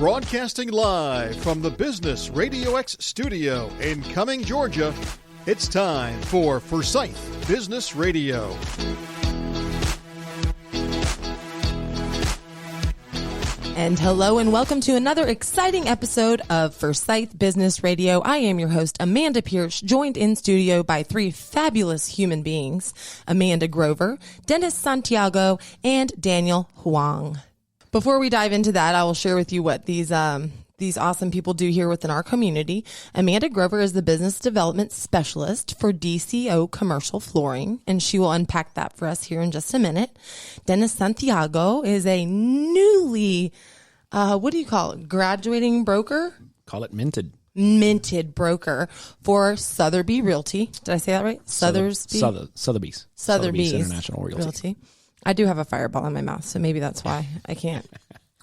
Broadcasting live from the Business RadioX studio in Cumming, Georgia, it's time for Forsyth Business Radio. And hello and welcome to another exciting episode of Forsyth Business Radio. I am your host, Amanda Pierce, joined in studio by three fabulous human beings, Amanda Grover, Dennis Santiago, and Daniel Hwang. Before we dive into that, I will share with you what these awesome people do here within our community. Amanda Grover is the business development specialist for DCO Commercial Flooring, and she will unpack that for us here in just a minute. Dennis Santiago is a newly, graduating broker? Call it minted. Minted broker for Sotheby Realty. Did I say that right? Sotheby's International Realty. I do have a fireball in my mouth, so maybe that's why I can't.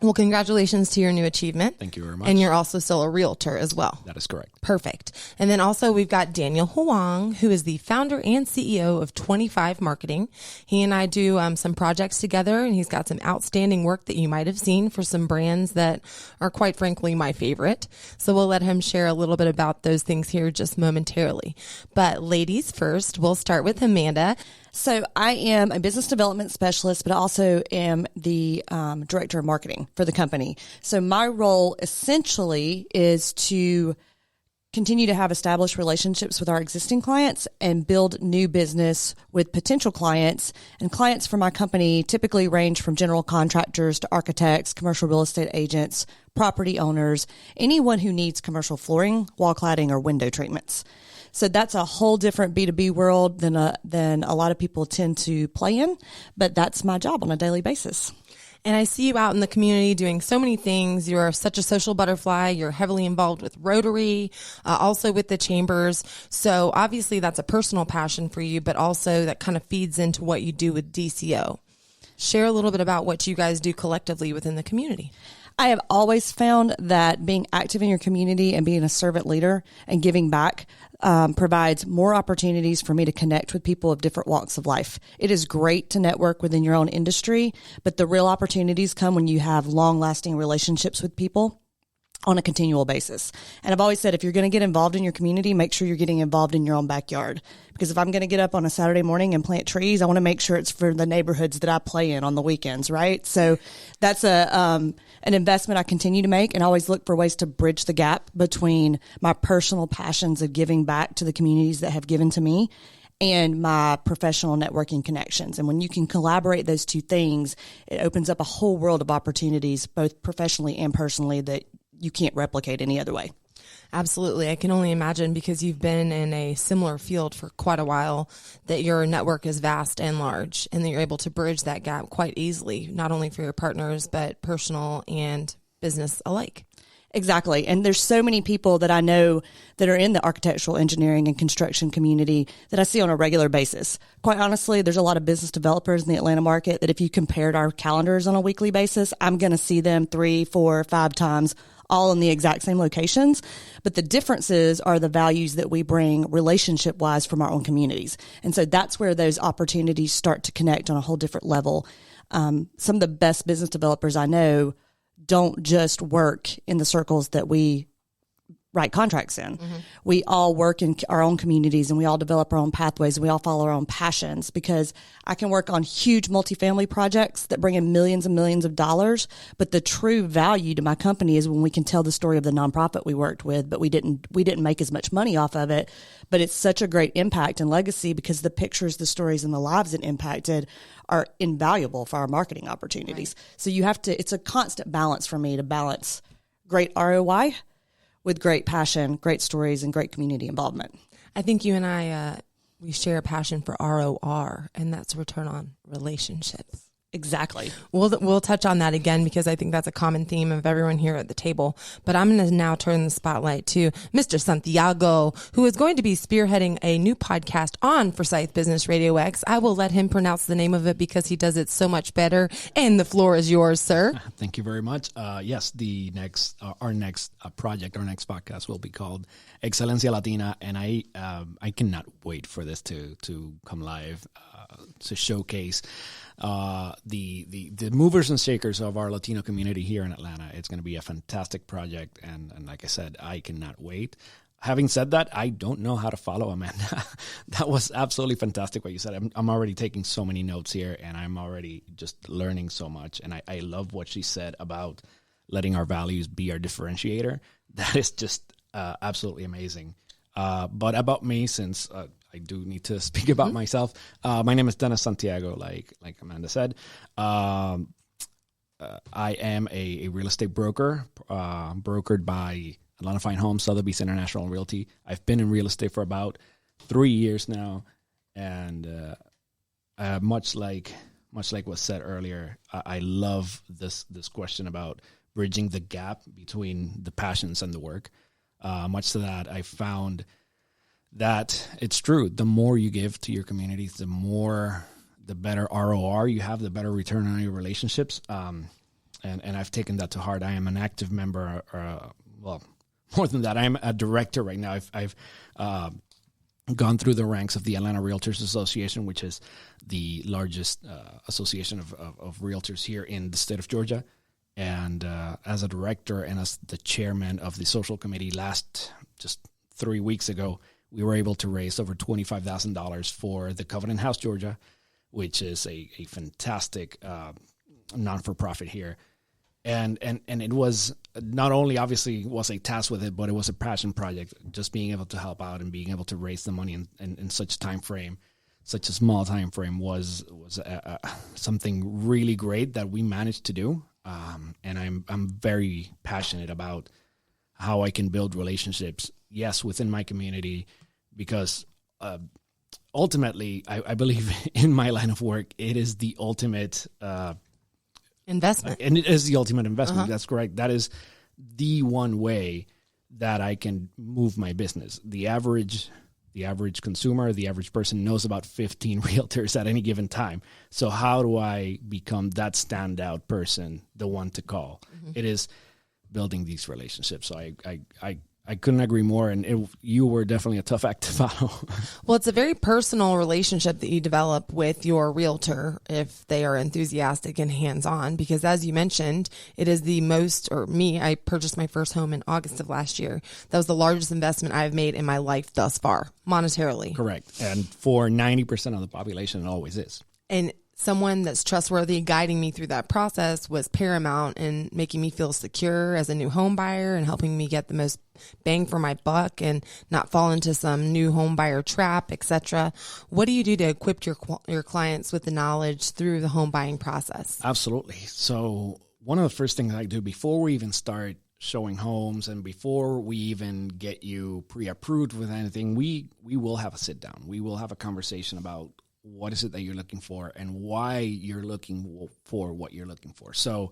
Well, congratulations to your new achievement. Thank you very much. And you're also still a realtor as well. That is correct. Perfect. And then also we've got Daniel Huang, who is the founder and CEO of 25 Marketing. He and I do some projects together, and he's got some outstanding work that you might have seen for some brands that are quite frankly my favorite. So we'll let him share a little bit about those things here just momentarily. But ladies first, we'll start with Amanda. So I am a business development specialist, but I also am the director of marketing for the company. So my role essentially is to continue to have established relationships with our existing clients and build new business with potential clients. And clients for my company typically range from general contractors to architects, commercial real estate agents, property owners, anyone who needs commercial flooring, wall cladding, or window treatments. So that's a whole different B2B world than a lot of people tend to play in, but that's my job on a daily basis. And I see you out in the community doing so many things. You're such a social butterfly. You're heavily involved with Rotary, also with the chambers. So obviously that's a personal passion for you, but also that kind of feeds into what you do with DCO. Share a little bit about what you guys do collectively within the community. I have always found that being active in your community and being a servant leader and giving back provides more opportunities for me to connect with people of different walks of life. It is great to network within your own industry, but the real opportunities come when you have long-lasting relationships with people on a continual basis. And I've always said, if you're going to get involved in your community, make sure you're getting involved in your own backyard. Because if I'm going to get up on a Saturday morning and plant trees, I want to make sure it's for the neighborhoods that I play in on the weekends, right? So that's an investment I continue to make, and I always look for ways to bridge the gap between my personal passions of giving back to the communities that have given to me and my professional networking connections. And when you can collaborate those two things, it opens up a whole world of opportunities, both professionally and personally, that you can't replicate any other way. Absolutely. I can only imagine, because you've been in a similar field for quite a while, that your network is vast and large, and that you're able to bridge that gap quite easily, not only for your partners, but personal and business alike. Exactly. And there's so many people that I know that are in the architectural engineering and construction community that I see on a regular basis. Quite honestly, there's a lot of business developers in the Atlanta market that if you compared our calendars on a weekly basis, I'm going to see them 3, 4, 5 times, all in the exact same locations. But the differences are the values that we bring relationship wise from our own communities. And so that's where those opportunities start to connect on a whole different level. Some of the best business developers I know don't just work in the circles that we write contracts in. Mm-hmm. We all work in our own communities, and we all develop our own pathways, and we all follow our own passions, because I can work on huge multifamily projects that bring in millions and millions of dollars. But the true value to my company is when we can tell the story of the nonprofit we worked with, but we didn't make as much money off of it. But it's such a great impact and legacy, because the pictures, the stories, and the lives it impacted are invaluable for our marketing opportunities. Right. So it's a constant balance for me to balance great ROI with great passion, great stories, and great community involvement. I think you and I, we share a passion for ROR, and that's return on relationships. Exactly. We'll touch on that again, because I think that's a common theme of everyone here at the table. But I'm going to now turn the spotlight to Mr. Santiago, who is going to be spearheading a new podcast on Forsyth Business RadioX. I will let him pronounce the name of it because he does it so much better. And the floor is yours, sir. Thank you very much. Yes, our next project, our next podcast will be called Excelencia Latina, and I cannot wait for this to come live, to showcase the movers and shakers of our Latino community here in Atlanta. It's going to be a fantastic project, and like I said, I cannot wait. Having said that, I don't know how to follow Amanda. That was absolutely fantastic what you said. I'm already taking so many notes here, and I'm already just learning so much. And I love what she said about letting our values be our differentiator. That is just absolutely amazing. But about me, since I do need to speak about myself, my name is Dennis Santiago, like Amanda said. I am a real estate broker, brokered by Atlanta Fine Homes, Sotheby's International Realty. I've been in real estate for about 3 years now, and much like was said earlier, I love this question about bridging the gap between the passions and the work. Much to that, I found that it's true. The more you give to your communities, the better ROR you have, the better return on your relationships. And I've taken that to heart. I am an active member, more than that, I'm a director right now. I've gone through the ranks of the Atlanta Realtors Association, which is the largest association of realtors here in the state of Georgia. And as a director and as the chairman of the social committee just 3 weeks ago, we were able to raise over $25,000 for the Covenant House, Georgia, which is a fantastic non-for-profit here. And it was not only obviously was a task with it, but it was a passion project. Just being able to help out and being able to raise the money in such a time frame, such a small time frame, was something really great that we managed to do. And I'm very passionate about how I can build relationships, yes, within my community, because ultimately I believe in my line of work, it is the ultimate investment. And it is the ultimate investment. That's correct. That is the one way that I can move my business. The average consumer, the average person knows about 15 realtors at any given time. So how do I become that standout person, the one to call? It is building these relationships. So I couldn't agree more, and you were definitely a tough act to follow. Well, it's a very personal relationship that you develop with your realtor if they are enthusiastic and hands-on, because as you mentioned, it is I purchased my first home in August of last year. That was the largest investment I've made in my life thus far, monetarily. Correct. And for 90% of the population, it always is. And someone that's trustworthy guiding me through that process was paramount in making me feel secure as a new home buyer and helping me get the most bang for my buck and not fall into some new home buyer trap, etc. What do you do to equip your clients with the knowledge through the home buying process? Absolutely. So one of the first things I do before we even start showing homes and before we even get you pre-approved with anything, we will have a sit down. We will have a conversation about what is it that you're looking for and why you're looking for what you're looking for. So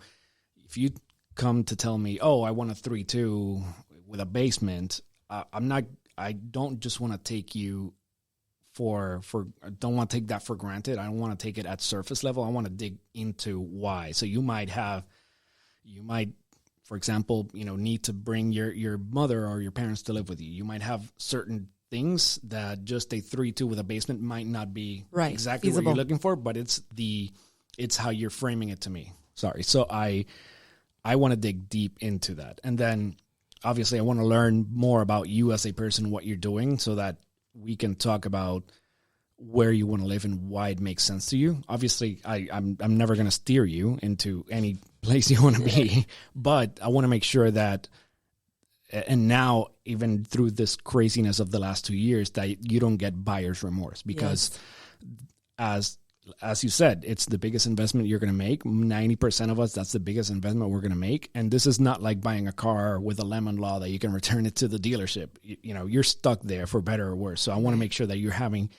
if you come to tell me, oh, I want a 3-2 with a basement, I don't just want to take you I don't want to take that for granted. I don't want to take it at surface level. I want to dig into why. So you might, for example, need to bring your mother or your parents to live with you. You might have certain things that just a 3-2 with a basement might not be exactly feasible. What you're looking for, but it's how you're framing it to me. Sorry. So I want to dig deep into that. And then obviously I want to learn more about you as a person, what you're doing, so that we can talk about where you want to live and why it makes sense to you. Obviously I'm never going to steer you into any place you want to be, but I want to make sure that, and now even through this craziness of the last 2 years, that you don't get buyer's remorse, because as you said, it's the biggest investment you're going to make. 90% of us, that's the biggest investment we're going to make. And this is not like buying a car with a lemon law that you can return it to the dealership. You're stuck there for better or worse. So I want to make sure that you're having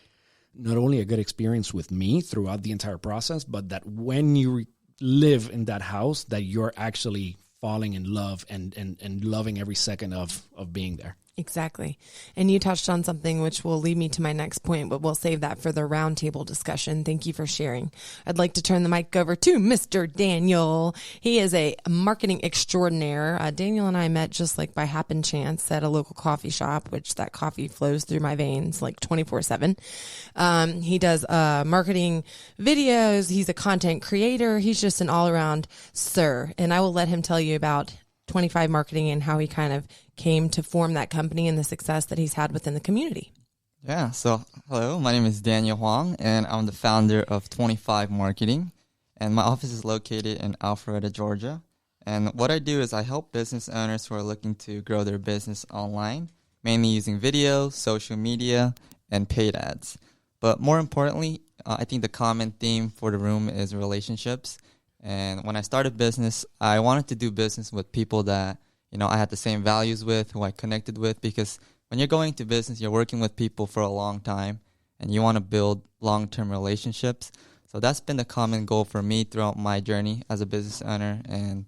not only a good experience with me throughout the entire process, but that when you live in that house, that you're actually falling in love and loving every second of being there. Exactly. And you touched on something which will lead me to my next point, but we'll save that for the roundtable discussion. Thank you for sharing. I'd like to turn the mic over to Mr. Daniel. He is a marketing extraordinaire. Daniel and I met just like by happen chance at a local coffee shop, which that coffee flows through my veins like 24/7. He does marketing videos. He's a content creator. He's just an all-around sir. And I will let him tell you about 25 Marketing and how he kind of came to form that company and the success that he's had within the community. Yeah, so hello, my name is Daniel Hwang, and I'm the founder of 25 Marketing, and my office is located in Alpharetta, Georgia. And what I do is I help business owners who are looking to grow their business online, mainly using video, social media, and paid ads. But more importantly, I think the common theme for the room is relationships. And when I started business, I wanted to do business with people that, I had the same values with, who I connected with, because when you're going to business, you're working with people for a long time and you want to build long-term relationships. So that's been the common goal for me throughout my journey as a business owner. And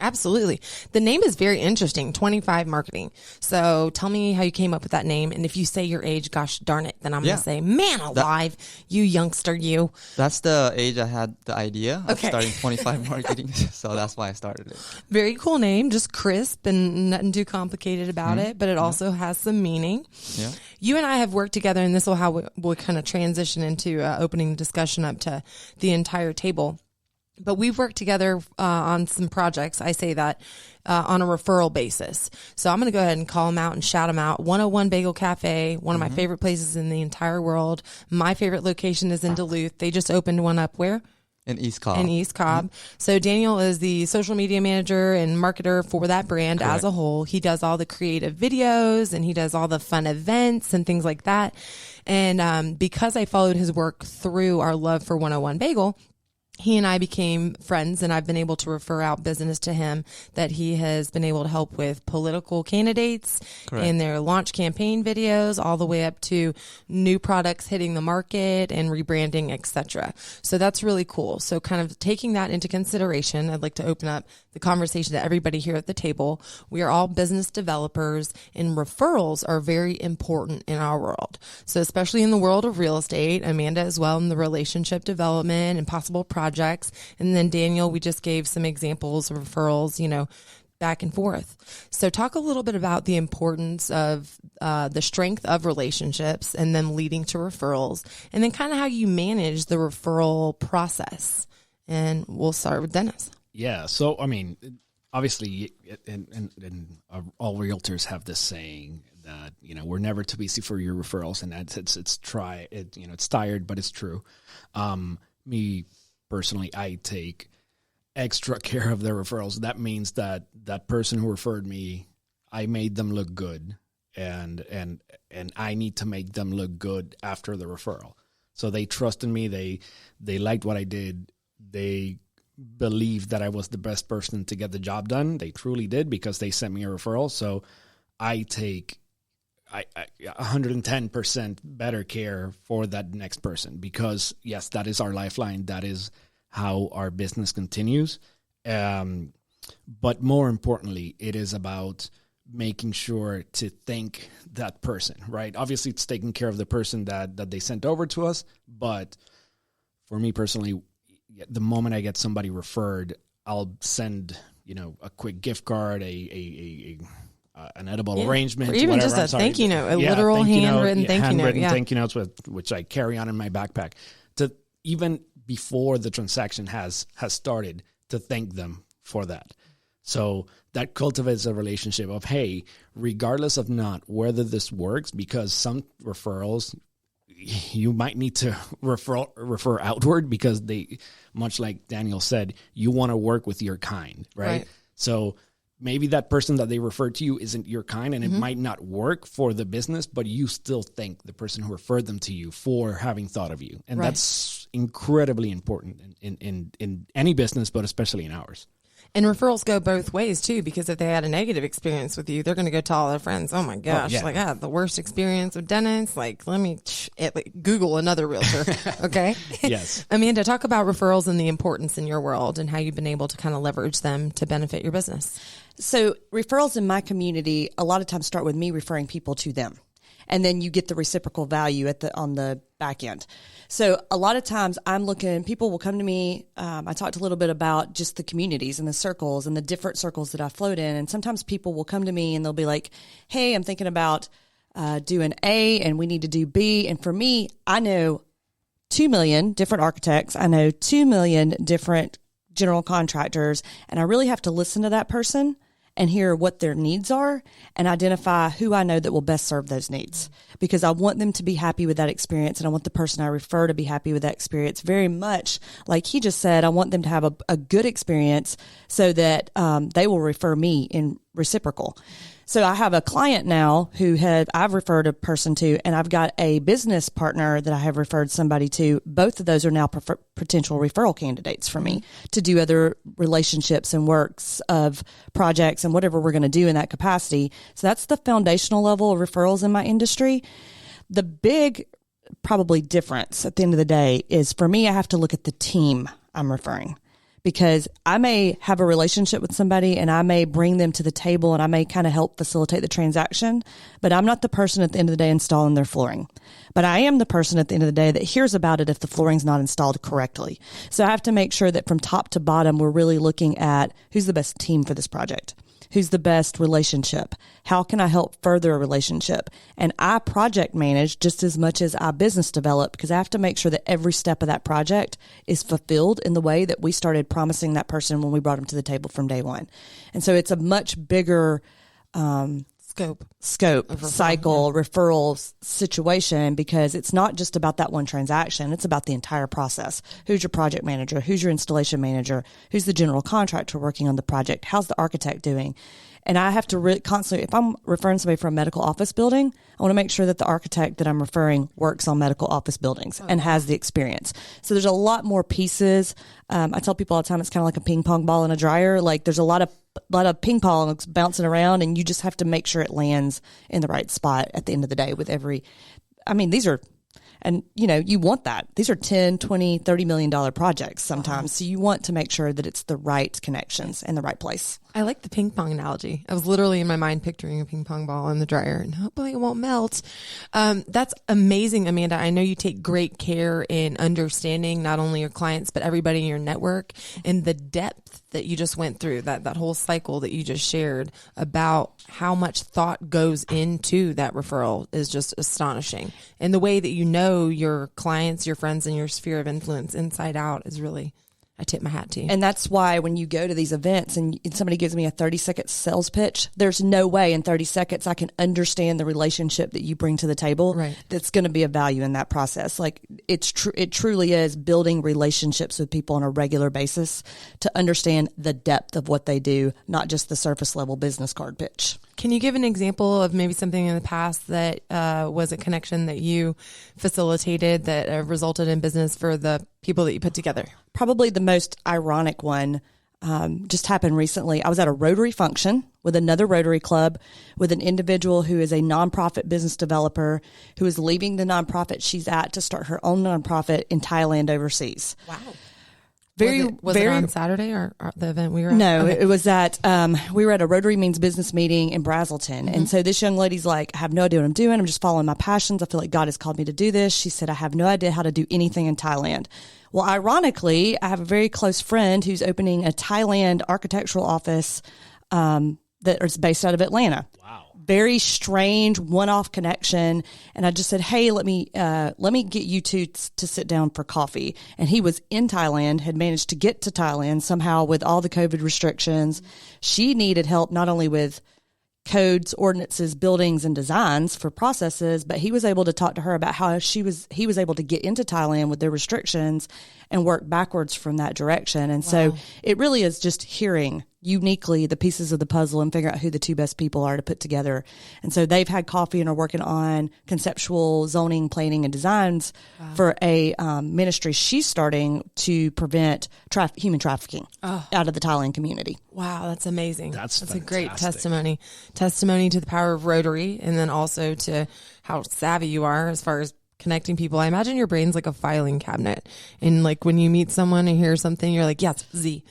absolutely. The name is very interesting, 25 Marketing. So tell me how you came up with that name. And if you say your age, gosh darn it, then I'm going to say, man alive, you youngster, you. That's the age I had the idea of starting 25 Marketing. So that's why I started it. Very cool name, just crisp and nothing too complicated about it, but it also has some meaning. Yeah. You and I have worked together, and this will how we'll kind of transition into opening the discussion up to the entire table. But we've worked together on some projects, I say that, on a referral basis. So I'm going to go ahead and call them out and shout them out. 101 Bagel Cafe, one of my favorite places in the entire world. My favorite location is in Duluth. They just opened one up where? In East Cobb. In East Cobb. So Daniel is the social media manager and marketer for that brand as a whole. He does all the creative videos and he does all the fun events and things like that. And because I followed his work through our love for 101 Bagel, he and I became friends, and I've been able to refer out business to him that he has been able to help with political candidates in their launch campaign videos, all the way up to new products hitting the market and rebranding, etc. So that's really cool. So kind of taking that into consideration, I'd like to open up the conversation to everybody here at the table. We are all business developers, and referrals are very important in our world. So especially in the world of real estate, Amanda as well in the relationship development and possible projects. And then Daniel, we just gave some examples of referrals, back and forth. So talk a little bit about the importance of the strength of relationships and then leading to referrals, and then kind of how you manage the referral process. And we'll start with Dennis. Yeah. So, I mean, obviously, and all realtors have this saying that, we're never too busy for your referrals, and it's tired, but it's true. Me personally, I take extra care of their referrals. That means that person who referred me, I made them look good, and I need to make them look good after the referral. So they trusted me. They liked what I did. They believed that I was the best person to get the job done. They truly did, because they sent me a referral. So I take 110% better care for that next person, because yes, that is our lifeline. That is how our business continues. But more importantly, it is about making sure to thank that person, right? Obviously, it's taking care of the person that they sent over to us. But for me personally, the moment I get somebody referred, I'll send, a quick gift card, an edible arrangement, or even whatever. just a thank you note, literal handwritten thank you note. Thank you notes which I carry on in my backpack, to even before the transaction has started, to thank them for that. So that cultivates a relationship of, hey, regardless of not whether this works, because some referrals you might need to refer outward, because they, much like Daniel said, you want to work with your kind, right? So maybe that person that they referred to you isn't your kind, and it might not work for the business, but you still thank the person who referred them to you for having thought of you. And that's incredibly important in any business, but especially in ours. And referrals go both ways too, because if they had a negative experience with you, they're going to go tell all their friends, oh my gosh, I had the worst experience with Dennis. Let me Google another realtor. Okay. Yes. Amanda, talk about referrals and the importance in your world and how you've been able to kind of leverage them to benefit your business. So referrals in my community a lot of times start with me referring people to them. And then you get the reciprocal value on the back end. So a lot of times people will come to me. I talked a little bit about just the communities and the circles and the different circles that I float in. And sometimes people will come to me and they'll be like, hey, I'm thinking about doing A and we need to do B. And for me, I know 2 million different architects. I know 2 million different general contractors. And I really have to listen to that person and hear what their needs are and identify who I know that will best serve those needs, because I want them to be happy with that experience. And I want the person I refer to be happy with that experience. Very much like he just said, I want them to have a good experience so that they will refer me in reciprocal. So I have a client now I've referred a person to, and I've got a business partner that I have referred somebody to. Both of those are now potential referral candidates for me to do other relationships and works of projects and whatever we're going to do in that capacity. So that's the foundational level of referrals in my industry. The big probably difference at the end of the day is for me, I have to look at the team I'm referring. Because I may have a relationship with somebody and I may bring them to the table and I may kind of help facilitate the transaction, but I'm not the person at the end of the day installing their flooring. But I am the person at the end of the day that hears about it if the flooring's not installed correctly. So I have to make sure that from top to bottom, we're really looking at who's the best team for this project. Who's the best relationship? How can I help further a relationship? And I project manage just as much as I business develop, because I have to make sure that every step of that project is fulfilled in the way that we started promising that person when we brought them to the table from day one. And so it's a much bigger scope, cycle, referral situation, because it's not just about that one transaction. It's about the entire process. Who's your project manager? Who's your installation manager? Who's the general contractor working on the project? How's the architect doing? And I have to constantly, if I'm referring somebody for a medical office building, I want to make sure that the architect that I'm referring works on medical office buildings and has the experience. So there's a lot more pieces. I tell people all the time, it's kind of like a ping pong ball in a dryer. Like there's a lot of ping pong bouncing around, and you just have to make sure it lands in the right spot at the end of the day with these are, and you want that. These are 10, 20, $30 million projects sometimes. So you want to make sure that it's the right connections in the right place. I like the ping pong analogy. I was literally in my mind picturing a ping pong ball in the dryer, and hopefully it won't melt. That's amazing, Amanda. I know you take great care in understanding not only your clients, but everybody in your network, and the depth that you just went through, that whole cycle that you just shared about how much thought goes into that referral is just astonishing. And the way that you know your clients, your friends, and your sphere of influence inside out is really, I tip my hat to you. And that's why when you go to these events and somebody gives me a 30-second sales pitch, there's no way in 30 seconds I can understand the relationship that you bring to the table. Right. That's going to be of value in that process. Like it truly is building relationships with people on a regular basis to understand the depth of what they do, not just the surface level business card pitch. Can you give an example of maybe something in the past that was a connection that you facilitated that resulted in business for the people that you put together? Probably the most ironic one just happened recently. I was at a Rotary function with another Rotary club with an individual who is a nonprofit business developer who is leaving the nonprofit she's at to start her own nonprofit in Thailand overseas. Wow. Was it on Saturday or the event we were at? No, okay. It was at, we were at a Rotary Means Business meeting in Brazelton. Mm-hmm. And so this young lady's like, I have no idea what I'm doing. I'm just following my passions. I feel like God has called me to do this. She said, I have no idea how to do anything in Thailand. Well, ironically, I have a very close friend who's opening a Thailand architectural office that is based out of Atlanta. Wow. Very strange one-off connection. And I just said, hey, let me get you two to sit down for coffee. And he was in Thailand, had managed to get to Thailand somehow with all the COVID restrictions. She needed help not only with codes, ordinances, buildings, and designs for processes, but he was able to talk to her about how he was able to get into Thailand with their restrictions and work backwards from that direction. And so it really is just hearing uniquely the pieces of the puzzle and figure out who the two best people are to put together. And so they've had coffee and are working on conceptual zoning, planning, and designs for a ministry she's starting to prevent human trafficking out of the Thailand community. Wow, that's amazing. That's fantastic. A great testimony. Testimony to the power of Rotary, and then also to how savvy you are as far as connecting people. I imagine your brain's like a filing cabinet. And like when you meet someone and hear something, you're like, yes, Z.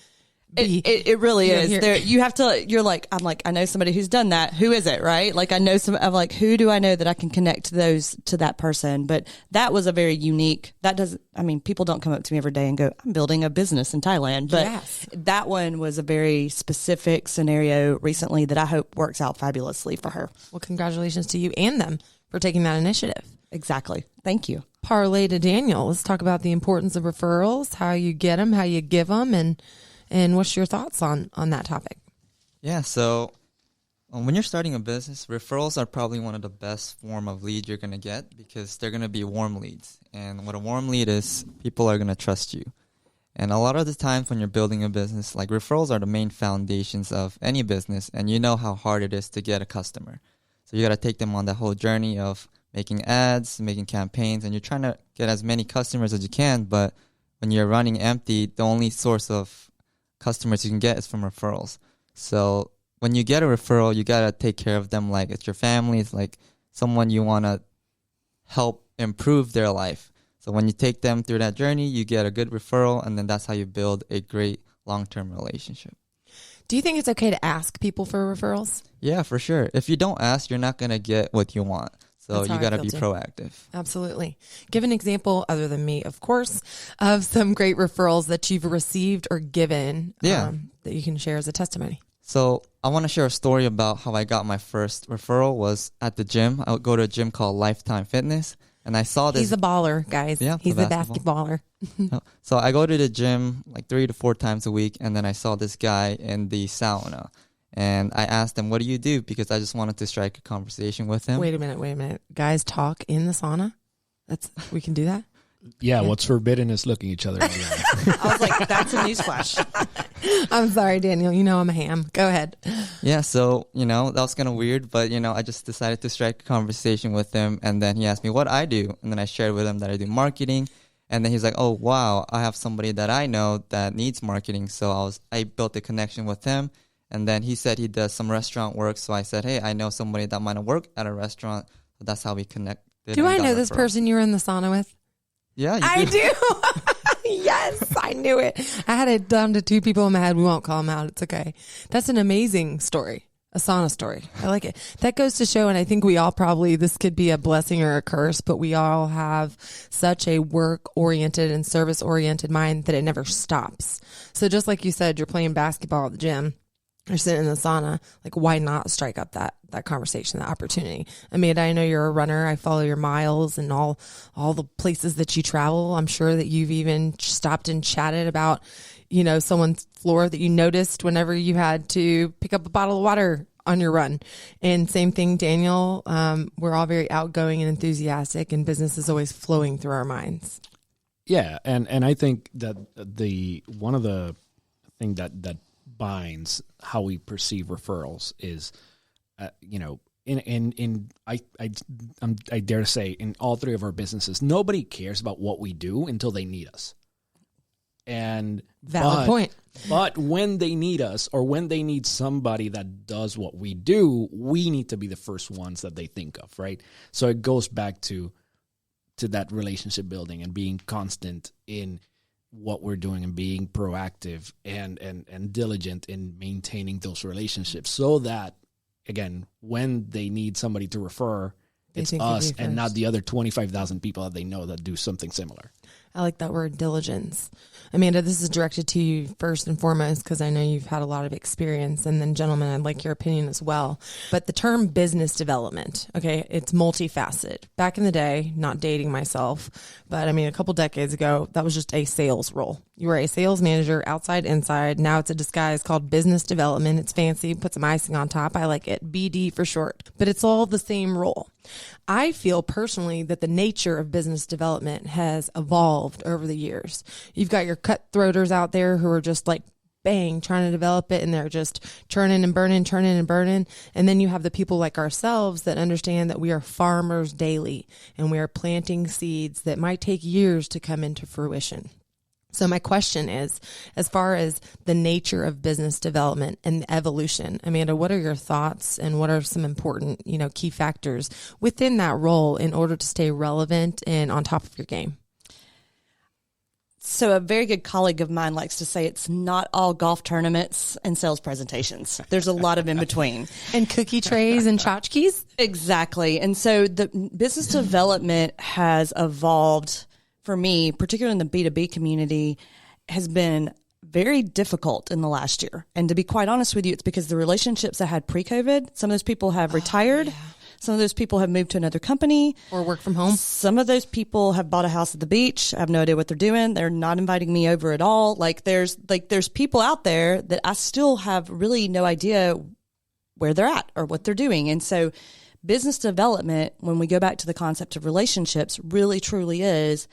It really is. Here. There, you have to. I'm like, I know somebody who's done that. Who is it? Right? Like, I know I'm like, who do I know that I can connect to that person? But that was a very unique. People don't come up to me every day and go, I'm building a business in Thailand. But Yes. that one was a very specific scenario recently that I hope works out fabulously for her. Well, congratulations to you and them for taking that initiative. Exactly. Thank you. Parlay to Daniel. Let's talk about the importance of referrals, how you get them, how you give them, and what's your thoughts on that topic? Yeah, so when you're starting a business, referrals are probably one of the best form of lead you're going to get because they're going to be warm leads. And what a warm lead is, people are going to trust you. And a lot of the times when you're building a business, like referrals are the main foundations of any business, and you know how hard it is to get a customer. So you got to take them on that whole journey of making ads, making campaigns, and you're trying to get as many customers as you can. But when you're running empty, the only source of customers you can get is from referrals. So when you get a referral, you got to take care of them like it's your family. It's like someone you want to help improve their life. So when you take them through that journey, you get a good referral, and then that's how you build a great long-term relationship. Do you think it's okay to ask people for referrals? Yeah, for sure. If you don't ask, you're not going to get what you want. So That's how you I got to feel be too. proactive. Absolutely. Give an example, other than me, of course, of some great referrals that you've received or given that you can share as a testimony. So I want to share a story about how I got my first referral was at the gym. I would go to a gym called Lifetime Fitness, and I saw this. He's a baller, guys. Yeah, He's the a basketballer. So I go to the gym like 3 to 4 times a week, and then I saw this guy in the sauna. And I asked him, what do you do? Because I just wanted to strike a conversation with him. Wait a minute. Guys talk in the sauna? We can do that? Yeah, what's forbidden is looking each other in the eye. I was like, that's a newsflash. I'm sorry, Daniel. You know I'm a ham. Go ahead. Yeah, so, that was kind of weird, but, I just decided to strike a conversation with him, and then he asked me what I do, and then I shared with him that I do marketing, and then he's like, oh, wow, I have somebody that I know that needs marketing, so I built a connection with him, and then he said he does some restaurant work, so I said, hey, I know somebody that might work at a restaurant, so that's how we connected. Do I know this person you were in the sauna with? Yeah, I do. Yes, I knew it. I had it down to 2 people in my head. We won't call them out. It's okay. That's an amazing story. A sauna story. I like it. That goes to show, and I think we all probably, this could be a blessing or a curse, but we all have such a work-oriented and service-oriented mind that it never stops. So just like you said, you're playing basketball at the gym, you're sitting in the sauna, like why not strike up that conversation, that opportunity? Amanda, I know you're a runner. I follow your miles and all the places that you travel. I'm sure that you've even stopped and chatted about, someone's floor that you noticed whenever you had to pick up a bottle of water on your run. And same thing, Daniel, we're all very outgoing and enthusiastic, and business is always flowing through our minds. Yeah. And I think that one of the thing that binds how we perceive referrals is, I dare to say in all 3 of our businesses, nobody cares about what we do until they need us. And Valid point. But when they need us, or when they need somebody that does what we do, we need to be the first ones that they think of, right? So it goes back to that relationship building and being constant in what we're doing and being proactive and diligent in maintaining those relationships, so that, again, when they need somebody to refer, it's us and not the other 25,000 people that they know that do something similar. I like that word, diligence. Amanda, this is directed to you first and foremost, because I know you've had a lot of experience. And then, gentlemen, I'd like your opinion as well. But the term business development, okay, it's multifaceted. Back in the day, not dating myself, but a couple decades ago, that was just a sales role. You were a sales manager, outside, inside. Now it's a disguise called business development. It's fancy, put some icing on top. I like it, BD for short. But it's all the same role. I feel personally that the nature of business development has evolved over the years. You've got your cutthroaters out there who are just like, bang, trying to develop it, and they're just churning and burning. And then you have the people like ourselves that understand that we are farmers daily, and we are planting seeds that might take years to come into fruition. So my question is, as far as the nature of business development and the evolution, Amanda, what are your thoughts, and what are some important, key factors within that role in order to stay relevant and on top of your game? So a very good colleague of mine likes to say it's not all golf tournaments and sales presentations. There's a lot of in between. And cookie trays and tchotchkes. Exactly. And so the business development has evolved for me, particularly in the B2B community, has been very difficult in the last year. And to be quite honest with you, it's because the relationships I had pre-COVID, some of those people have retired. Yeah. Some of those people have moved to another company. Or work from home. Some of those people have bought a house at the beach. I have no idea what they're doing. They're not inviting me over at all. There's people out there that I still have really no idea where they're at or what they're doing. And so business development, when we go back to the concept of relationships, really truly is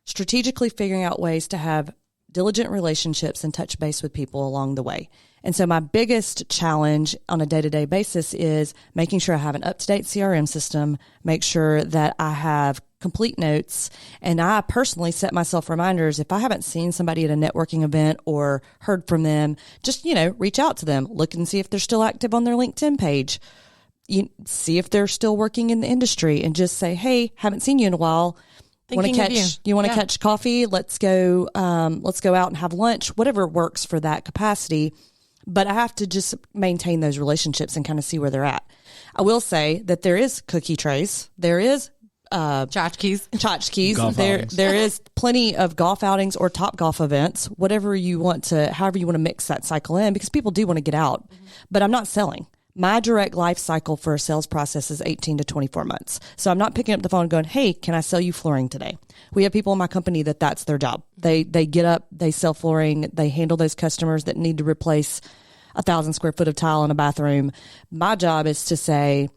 strategically figuring out ways to have diligent relationships and touch base with people along the way. And so my biggest challenge on a day-to-day basis is making sure I have an up-to-date CRM system, make sure that I have complete notes, and I personally set myself reminders. If I haven't seen somebody at a networking event or heard from them, just, reach out to them, look and see if they're still active on their LinkedIn page, see if they're still working in the industry, and just say, hey, haven't seen you in a while. You want to catch coffee? Let's go out and have lunch, whatever works for that capacity. But I have to just maintain those relationships and kind of see where they're at. I will say that there is cookie trays. There is tchotchkes. There is plenty of golf outings or top golf events, however you want to mix that cycle in, because people do want to get out. Mm-hmm. But I'm not selling. My direct life cycle for a sales process is 18 to 24 months. So I'm not picking up the phone and going, hey, can I sell you flooring today? We have people in my company that's their job. They get up, they sell flooring, they handle those customers that need to replace 1,000 square foot of tile in a bathroom. My job is to say,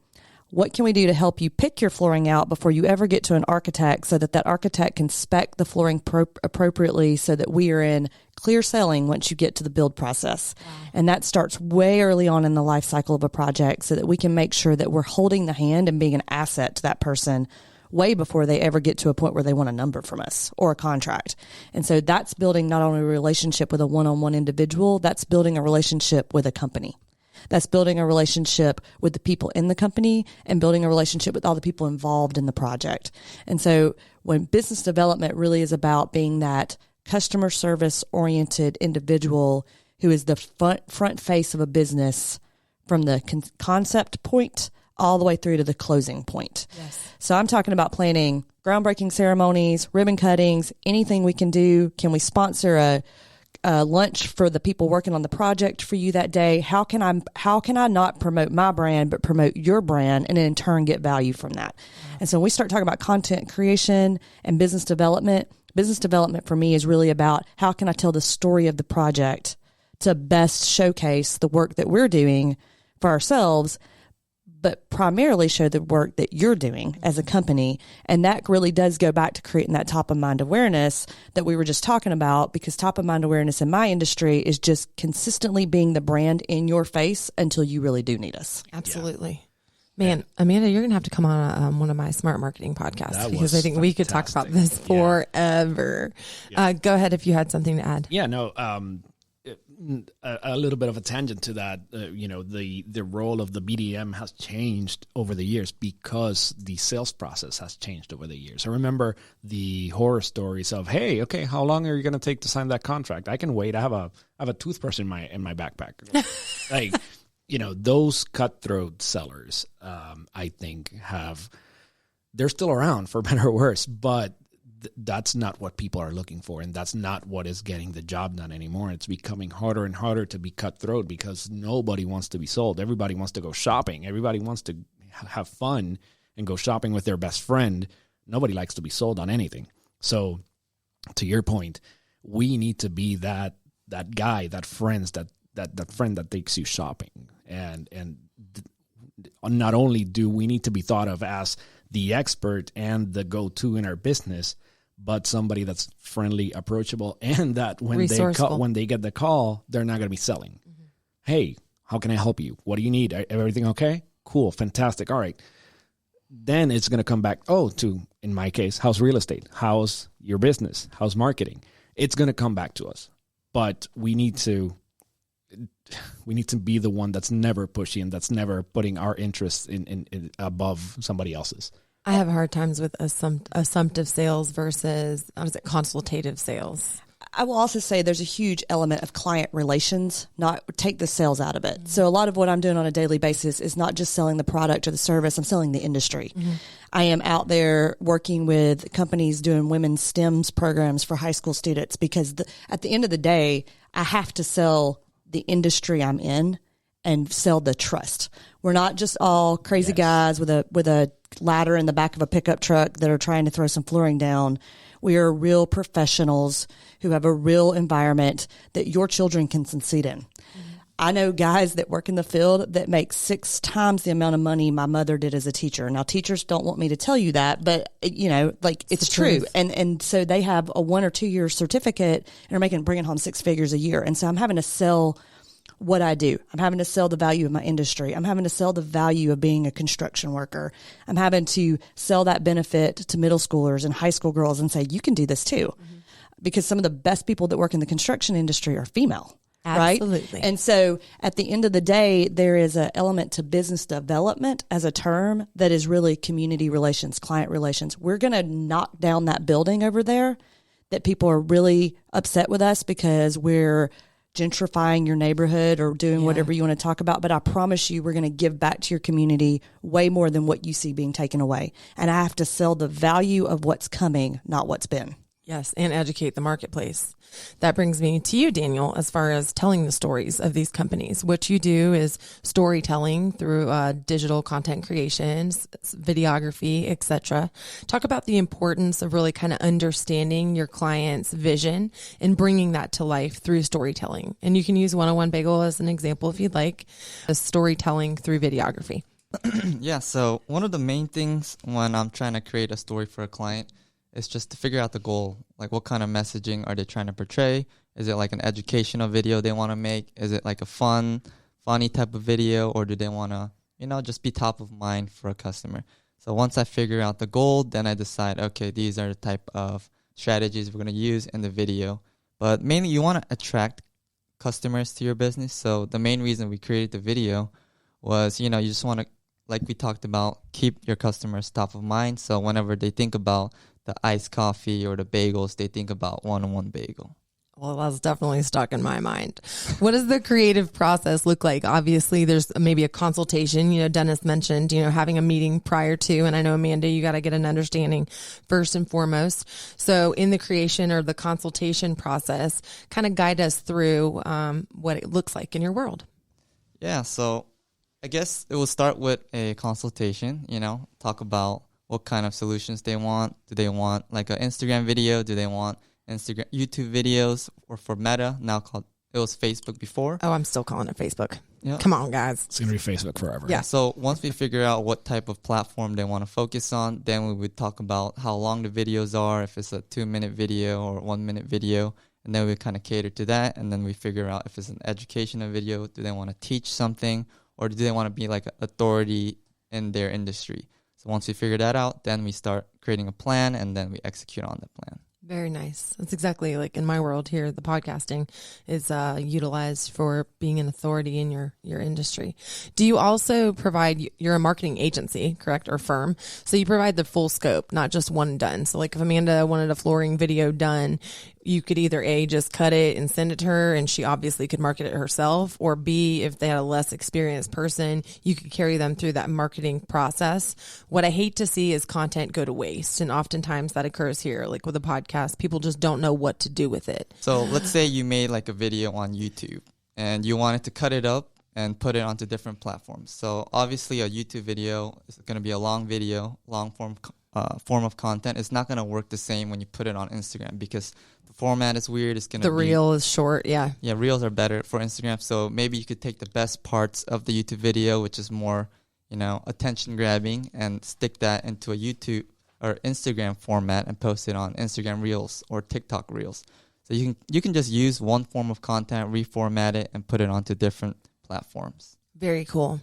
what can we do to help you pick your flooring out before you ever get to an architect, so that architect can spec the flooring appropriately, so that we are in clear selling once you get to the build process. Wow. And that starts way early on in the life cycle of a project, so that we can make sure that we're holding the hand and being an asset to that person way before they ever get to a point where they want a number from us or a contract. And so that's building not only a relationship with a one-on-one individual, that's building a relationship with a company. That's building a relationship with the people in the company and building a relationship with all the people involved in the project. And so when business development really is about being that customer service oriented individual who is the front face of a business from the concept point all the way through to the closing point. Yes. So I'm talking about planning groundbreaking ceremonies, ribbon cuttings, anything we can do. Can we sponsor a lunch for the people working on the project for you that day? How can I not promote my brand, but promote your brand, and in turn get value from that? Wow. And so when we start talking about content creation and business development for me is really about how can I tell the story of the project to best showcase the work that we're doing for ourselves, but primarily show the work that you're doing as a company. And that really does go back to creating that top of mind awareness that we were just talking about, because top of mind awareness in my industry is just consistently being the brand in your face until you really do need us. Absolutely. Yeah. Man, Amanda, you're going to have to come on one of my smart marketing podcasts, because I think we could talk about this forever. Yeah. Go ahead if you had something to add. Yeah, no, a little bit of a tangent to that. The role of the BDM has changed over the years because the sales process has changed over the years. I remember the horror stories of, hey, okay, how long are you going to take to sign that contract? I can wait. I have a toothbrush in my backpack. Those cutthroat sellers, I think they're still around for better or worse, but that's not what people are looking for, and that's not what is getting the job done anymore. It's becoming harder and harder to be cutthroat because nobody wants to be sold. Everybody wants to go shopping. Everybody wants to have fun and go shopping with their best friend. Nobody likes to be sold on anything. So to your point, we need to be that guy, that friend that takes you shopping. And not only do we need to be thought of as the expert and the go-to in our business, but somebody that's friendly, approachable, and that when they get the call, they're not going to be selling. Mm-hmm. Hey, how can I help you? What do you need? Everything okay? Cool, fantastic. All right. Then it's going to come back, to, in my case, how's real estate? How's your business? How's marketing? It's going to come back to us. But we need to be the one that's never pushy and that's never putting our interests in above somebody else's. I have hard times with assumptive sales versus, consultative sales. I will also say there's a huge element of client relations, not take the sales out of it. So a lot of what I'm doing on a daily basis is not just selling the product or the service, I'm selling the industry. I am out there working with companies doing women's STEMs programs for high school students because at the end of the day, I have to sell the industry I'm in and sell the trust. We're not just all crazy guys with a ladder in the back of a pickup truck that are trying to throw some flooring down. We are real professionals who have a real environment that your children can succeed in. I know guys that work in the field that make 6 times the amount of money my mother did as a teacher. Now, teachers don't want me to tell you that, but it's true. And so they have a 1 or 2 year certificate and are bringing home 6 figures a year. And so I'm having to sell what I do. I'm having to sell the value of my industry. I'm having to sell the value of being a construction worker. I'm having to sell that benefit to middle schoolers and high school girls and say, you can do this too. Because some of the best people that work in the construction industry are female. Absolutely. Right? And so at the end of the day, there is an element to business development as a term that is really community relations, client relations. We're going to knock down that building over there that people are really upset with us because we're gentrifying your neighborhood or doing whatever you want to talk about. But I promise you, we're going to give back to your community way more than what you see being taken away. And I have to sell the value of what's coming, not what's been. Yes, and educate the marketplace. That brings me to you, Daniel, as far as telling the stories of these companies. What you do is storytelling through digital content creations, videography, etc. Talk about the importance of really kind of understanding your client's vision and bringing that to life through storytelling. And you can use 101 Bagel as an example if you'd like, storytelling through videography. Yeah, so one of the main things when I'm trying to create a story for a client is just to figure out the goal. Like, what kind of messaging are they trying to portray? Is it like an educational video they want to make? Is it like a funny type of video? Or do they want to, just be top of mind for a customer? So once I figure out the goal, then I decide, okay, these are the type of strategies we're going to use in the video. But mainly you want to attract customers to your business. So the main reason we created the video was, you just want to, like we talked about, keep your customers top of mind. So whenever they think about the iced coffee or the bagels, they think about 101 Bagel. Well, that's definitely stuck in my mind. What does the creative process look like? Obviously, there's maybe a consultation. Dennis mentioned, having a meeting prior to, and I know, Amanda, you got to get an understanding first and foremost. So in the creation or the consultation process, kind of guide us through what it looks like in your world. Yeah, so I guess it will start with a consultation, talk about what kind of solutions they want. Do they want like an Instagram video? Do they want YouTube videos? Or for Meta, now it was Facebook before. Oh, I'm still calling it Facebook. Yep. Come on, guys. It's going to be Facebook forever. Yeah. So once we figure out what type of platform they want to focus on, then we would talk about how long the videos are, if it's a 2-minute video or 1-minute video. And then we kind of cater to that. And then we figure out if it's an educational video, do they want to teach something? Or do they want to be like an authority in their industry? So once we figure that out, then we start creating a plan and then we execute on the plan. Very nice. That's exactly like in my world here, the podcasting is utilized for being an authority in your industry. Do you also provide, you're a marketing agency, correct, or firm? So you provide the full scope, not just one done. So like if Amanda wanted a flooring video done, you could either A, just cut it and send it to her and she obviously could market it herself, or B, if they had a less experienced person, you could carry them through that marketing process. What I hate to see is content go to waste. And oftentimes that occurs here, like with a podcast, people just don't know what to do with it. So let's say you made like a video on YouTube and you wanted to cut it up and put it onto different platforms. So obviously a YouTube video is going to be a long video, long form of content. It's not going to work the same when you put it on Instagram because the format is weird. It's going to The reel is short, yeah. Yeah, reels are better for Instagram. So maybe you could take the best parts of the YouTube video, which is more, attention grabbing, and stick that into a YouTube or Instagram format and post it on Instagram Reels or TikTok Reels. So you can just use one form of content, reformat it, and put it onto different platforms. Very cool.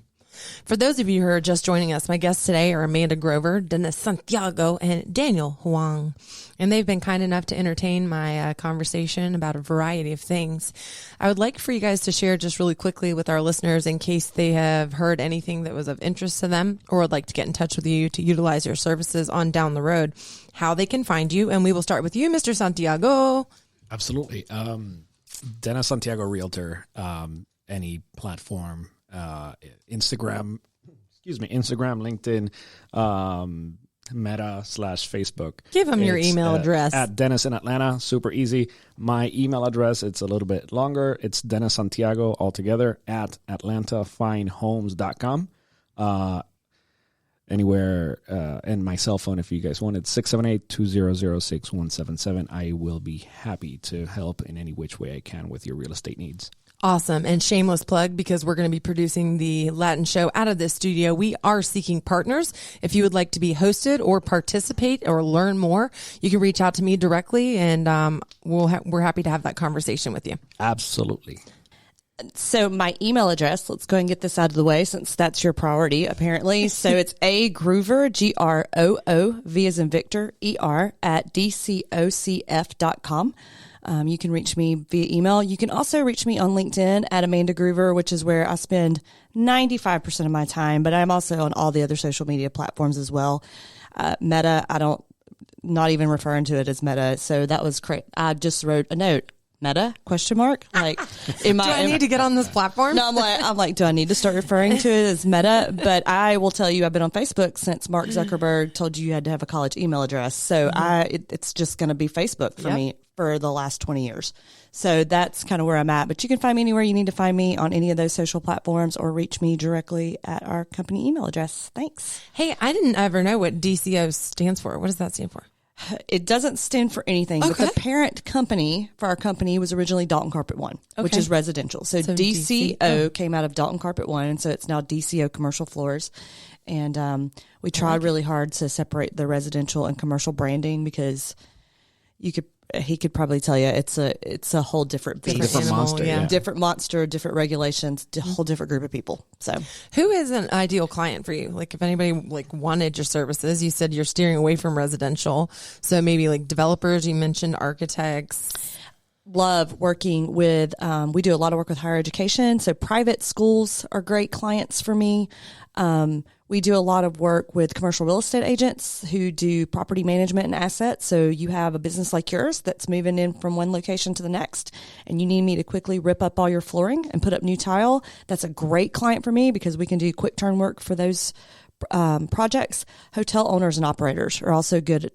For those of you who are just joining us, my guests today are Amanda Grover, Dennis Santiago, and Daniel Huang. And they've been kind enough to entertain my conversation about a variety of things. I would like for you guys to share just really quickly with our listeners, in case they have heard anything that was of interest to them or would like to get in touch with you to utilize your services on down the road, how they can find you. And we will start with you, Mr. Santiago. Absolutely. Dennis Santiago Realtor, any platform, Instagram, LinkedIn, Meta/Facebook. Give them your email address. At Dennis in Atlanta. Super easy. My email address, it's a little bit longer. It's Dennis Santiago altogether at atlantafinehomes.com. Anywhere, and my cell phone, if you guys want it, 678-200-6177. I will be happy to help in any which way I can with your real estate needs. Awesome. And shameless plug, because we're going to be producing the Latin show out of this studio. We are seeking partners. If you would like to be hosted or participate or learn more, you can reach out to me directly, and we're happy to have that conversation with you. Absolutely. So my email address, let's go ahead and get this out of the way since that's your priority, apparently. So it's agroover, GROOV as in Victor, ER, at DCOCF.com. You can reach me via email. You can also reach me on LinkedIn at Amanda Groover, which is where I spend 95% of my time, but I'm also on all the other social media platforms as well. Meta, not even referring to it as Meta. So that was great. I just wrote a note. Meta? ? Like, do I need to get on this platform? No, I'm like, do I need to start referring to it as Meta? But I will tell you, I've been on Facebook since Mark Zuckerberg told you had to have a college email address. So it's just going to be Facebook for me for the last 20 years. So that's kind of where I'm at. But you can find me anywhere you need to find me on any of those social platforms, or reach me directly at our company email address. Thanks. Hey, I didn't ever know what DCO stands for. What does that stand for? It doesn't stand for anything, but the parent company for our company was originally Dalton Carpet One, which is residential. So DCO came out of Dalton Carpet One, and so it's now DCO Commercial Floors. And we tried really hard to separate the residential and commercial branding, because he could probably tell you it's a whole different beast. Different monster, yeah. Different monster, different regulations, a whole different group of people. So, who is an ideal client for you? Like, if anybody wanted your services, you said you're steering away from residential, so maybe like developers. You mentioned architects. Love working with. We do a lot of work with higher education, so private schools are great clients for me. We do a lot of work with commercial real estate agents who do property management and assets. So you have a business like yours that's moving in from one location to the next, and you need me to quickly rip up all your flooring and put up new tile. That's a great client for me, because we can do quick turn work for those projects. Hotel owners and operators are also good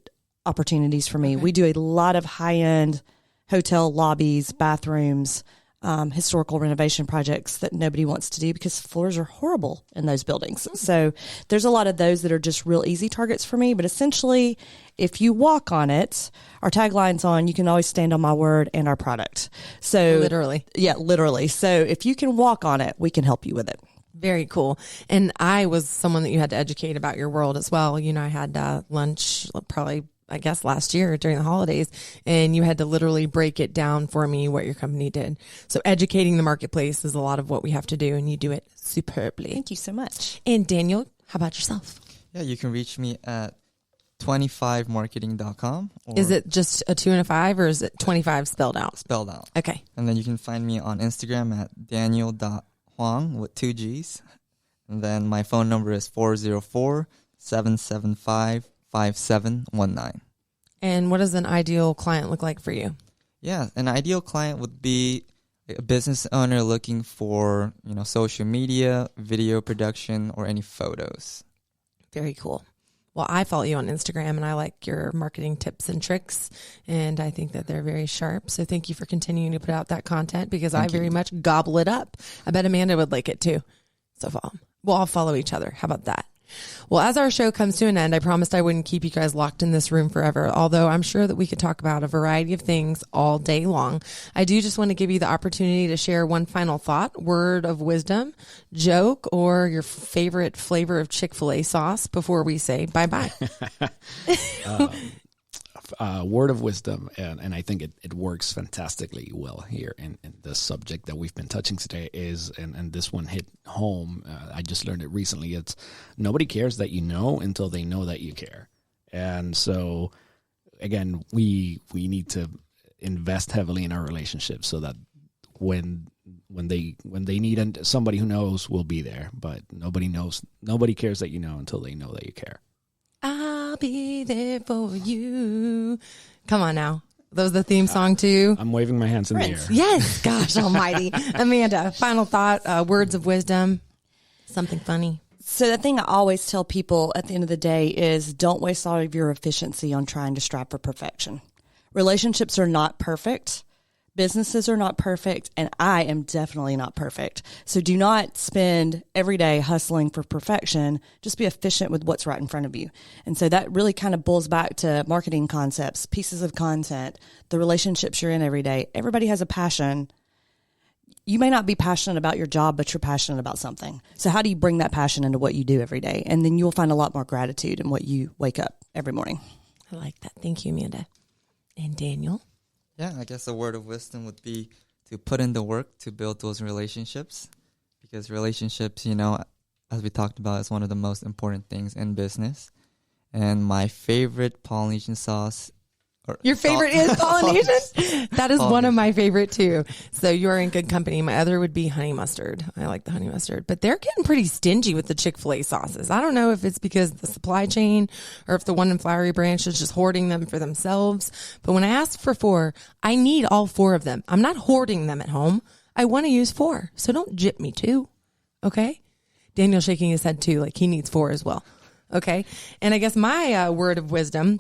opportunities for me. Okay. We do a lot of high-end hotel lobbies, bathrooms, historical renovation projects that nobody wants to do because floors are horrible in those buildings. So there's a lot of those that are just real easy targets for me. But essentially, if you walk on it, our tagline's on, you can always stand on my word and our product. So literally. Yeah, literally. So if you can walk on it, we can help you with it. Very cool. And I was someone that you had to educate about your world as well. You know, I had lunch probably, I guess, last year during the holidays, and you had to literally break it down for me what your company did. So educating the marketplace is a lot of what we have to do, and you do it superbly. Thank you so much. And Daniel, how about yourself? Yeah, you can reach me at 25marketing.com. Is it just a 2 and a 5, or is it 25 spelled out? Spelled out. Okay. And then you can find me on Instagram at daniel.huang with 2 G's. And then my phone number is 404-775-5719. And what does an ideal client look like for you? Yeah, an ideal client would be a business owner looking for, social media, video production, or any photos. Very cool. Well, I follow you on Instagram, and I like your marketing tips and tricks, and I think that they're very sharp. So thank you for continuing to put out that content, because I very much gobble it up. I bet Amanda would like it too. So we'll all follow each other. How about that? Well, as our show comes to an end, I promised I wouldn't keep you guys locked in this room forever, although I'm sure that we could talk about a variety of things all day long. I do just want to give you the opportunity to share one final thought, word of wisdom, joke, or your favorite flavor of Chick-fil-A sauce before we say bye-bye. word of wisdom, and I think it works fantastically well here in the subject that we've been touching today is, and this one hit home, I just learned it recently, it's nobody cares that you know until they know that you care. And so, again, we need to invest heavily in our relationships so that when they need somebody who knows, we'll be there. But nobody cares that you know until they know that you care. I'll be there for you. Come on now. Those the theme song to you? I'm waving my hands in the air. Yes. Gosh almighty. Amanda, final thought, words of wisdom, something funny. So the thing I always tell people at the end of the day is don't waste all of your efficiency on trying to strive for perfection. Relationships are not perfect. Businesses are not perfect, and I am definitely not perfect. So do not spend every day hustling for perfection. Just be efficient with what's right in front of you. And so that really kind of boils back to marketing concepts, pieces of content, the relationships you're in every day. Everybody has a passion. You may not be passionate about your job, but you're passionate about something. So how do you bring that passion into what you do every day? And then you'll find a lot more gratitude in what you wake up every morning. I like that. Thank you, Amanda. And Daniel? Yeah, I guess a word of wisdom would be to put in the work to build those relationships, because relationships, as we talked about, is one of the most important things in business. And my favorite Polynesian sauce. Your favorite is Polynesian? That is one of my favorite too. So you're in good company. My other would be honey mustard. I like the honey mustard, but they're getting pretty stingy with the Chick-fil-A sauces. I don't know if it's because of the supply chain or if the one in Flowery Branch is just hoarding them for themselves. But when I ask for 4, I need all 4 of them. I'm not hoarding them at home. I want to use 4. So don't jip me too. Okay. Daniel shaking his head too, like he needs 4 as well. Okay. And I guess my word of wisdom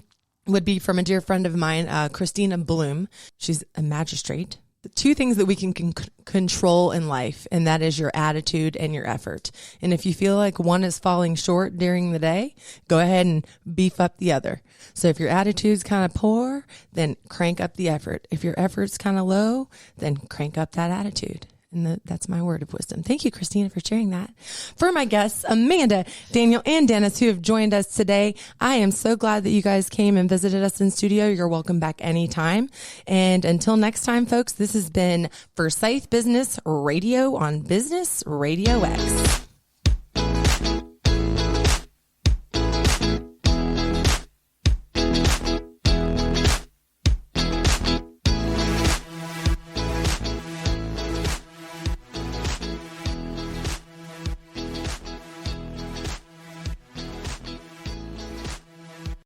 would be from a dear friend of mine, Christina Bloom. She's a magistrate. The 2 things that we can control in life, and that is your attitude and your effort. And if you feel like one is falling short during the day, go ahead and beef up the other. So if your attitude's kind of poor, then crank up the effort. If your effort's kind of low, then crank up that attitude. And that's my word of wisdom. Thank you, Christina, for sharing that. For my guests, Amanda, Daniel, and Dennis, who have joined us today, I am so glad that you guys came and visited us in studio. You're welcome back anytime. And until next time, folks, this has been Forsyth Business Radio on Business Radio X.